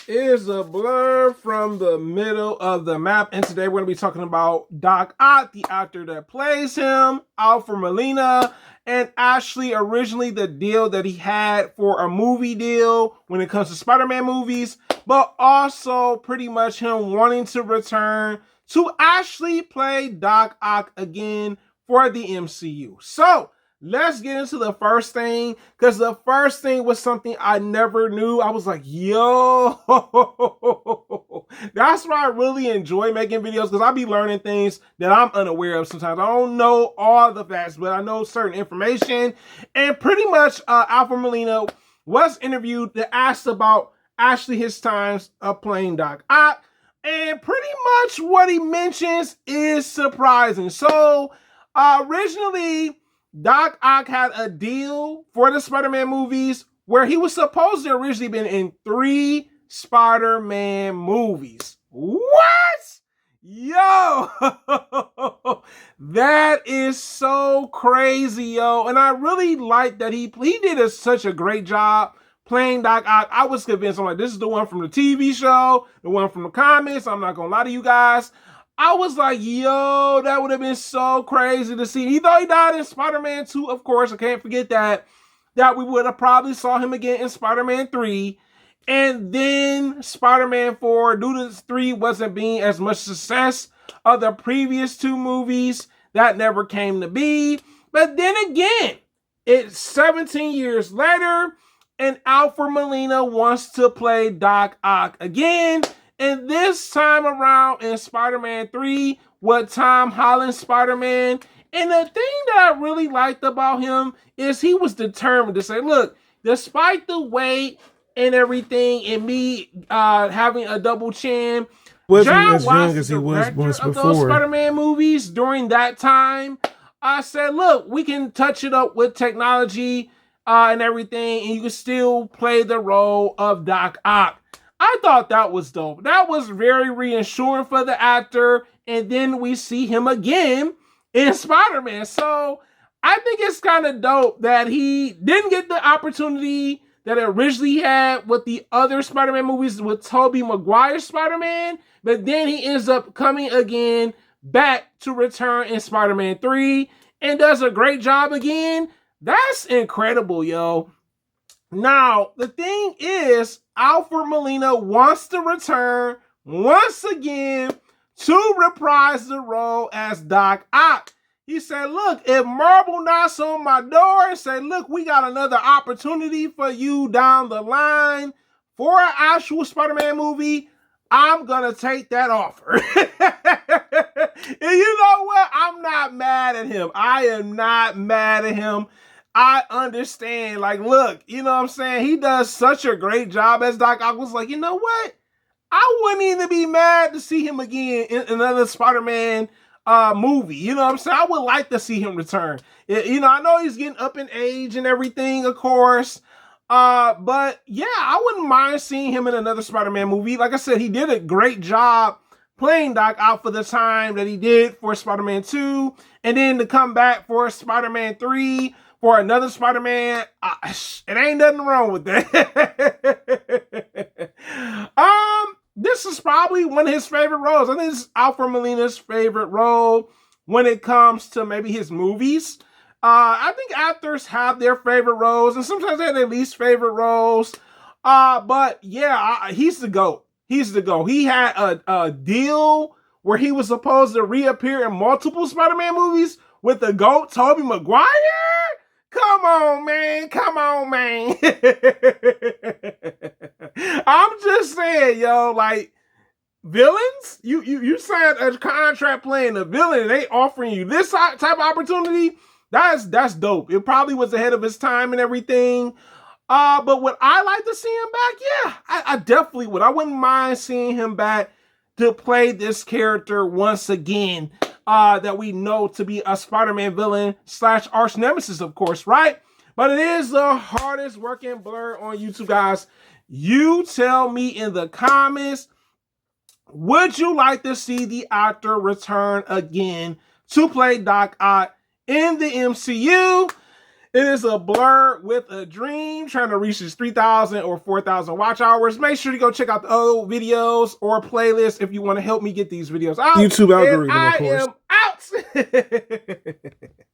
is a blur from the middle of the map, and today we're going to be talking about Doc Ock, the actor that plays him, Alfred Molina, and actually originally the deal that he had for a movie deal when it comes to Spider-Man movies, but also pretty much him wanting to return to actually play Doc Ock again for the MCU. So let's get into the first thing, because the first thing was something I never knew. I was like, yo, that's why I really enjoy making videos, because I be learning things that I'm unaware of sometimes. I don't know all the facts, but I know certain information. And pretty much Alfred Molina was interviewed to ask about actually his times of playing Doc Ock. And pretty much what he mentions is surprising. So originally, Doc Ock had a deal for the Spider-Man movies where he was supposed to originally been in 3 Spider-Man movies. What? Yo, that is so crazy, yo. And I really like that he did such a great job playing Doc Ock. I was convinced, I'm like, this is the one from the TV show, the one from the comics. I'm not gonna lie to you guys. I was like, yo, that would have been so crazy to see. Even though he died in Spider-Man 2, of course, I can't forget that we would have probably saw him again in Spider-Man 3. And then Spider-Man 4, due to 3 wasn't being as much success of the previous 2 movies, that never came to be. But then again, it's 17 years later, and Alfred Molina wants to play Doc Ock again. And this time around in Spider-Man 3 with Tom Holland's Spider-Man. And the thing that I really liked about him is he was determined to say, look, despite the weight and everything and me having a double chin, wasn't John as Watts, young as he was once of those before. Spider-Man movies during that time, I said, look, we can touch it up with technology and everything, and you can still play the role of Doc Ock. I thought that was dope. That was very reassuring for the actor. And then we see him again in Spider-Man. So I think it's kind of dope that he didn't get the opportunity that it originally had with the other Spider-Man movies with Tobey Maguire's Spider-Man. But then he ends up coming again back to return in Spider-Man 3 and does a great job again. That's incredible, yo. Now, the thing is, Alfred Molina wants to return once again to reprise the role as Doc Ock. He said, look, if Marvel knocks on my door and say, look, we got another opportunity for you down the line for an actual Spider-Man movie, I'm going to take that offer. And you know what? I'm not mad at him. I am not mad at him. I understand. Like, look, you know what I'm saying? He does such a great job as Doc Ock. Was like, you know what? I wouldn't even be mad to see him again in another Spider-Man movie. You know what I'm saying? I would like to see him return. You know, I know he's getting up in age and everything, of course. But yeah, I wouldn't mind seeing him in another Spider-Man movie. Like I said, he did a great job playing Doc Ock for the time that he did for Spider-Man 2. And then to come back for Spider-Man 3 for another Spider-Man, it ain't nothing wrong with that. This is probably one of his favorite roles. I think this is Alfred Molina's favorite role when it comes to maybe his movies. I think actors have their favorite roles, and sometimes they have their least favorite roles. But yeah, he's the GOAT. He's the GOAT. He had a deal where he was supposed to reappear in multiple Spider-Man movies with the GOAT, Tobey Maguire. Come on, man. Come on, man. I'm just saying, yo, like, villains? You signed a contract playing a villain and they offering you this type of opportunity? That's dope. It probably was ahead of his time and everything. But would I like to see him back? Yeah, I definitely would. I wouldn't mind seeing him back to play this character once again. That we know to be a Spider-Man villain / arch nemesis, of course, right? But it is the hardest working blerd on YouTube, guys. You tell me in the comments, would you like to see the actor return again to play Doc Ock in the MCU? It is a blerd with a dream trying to reach his 3,000 or 4,000 watch hours. Make sure you go check out the old videos or playlists if you want to help me get these videos out. YouTube algorithm, and of course. I am out.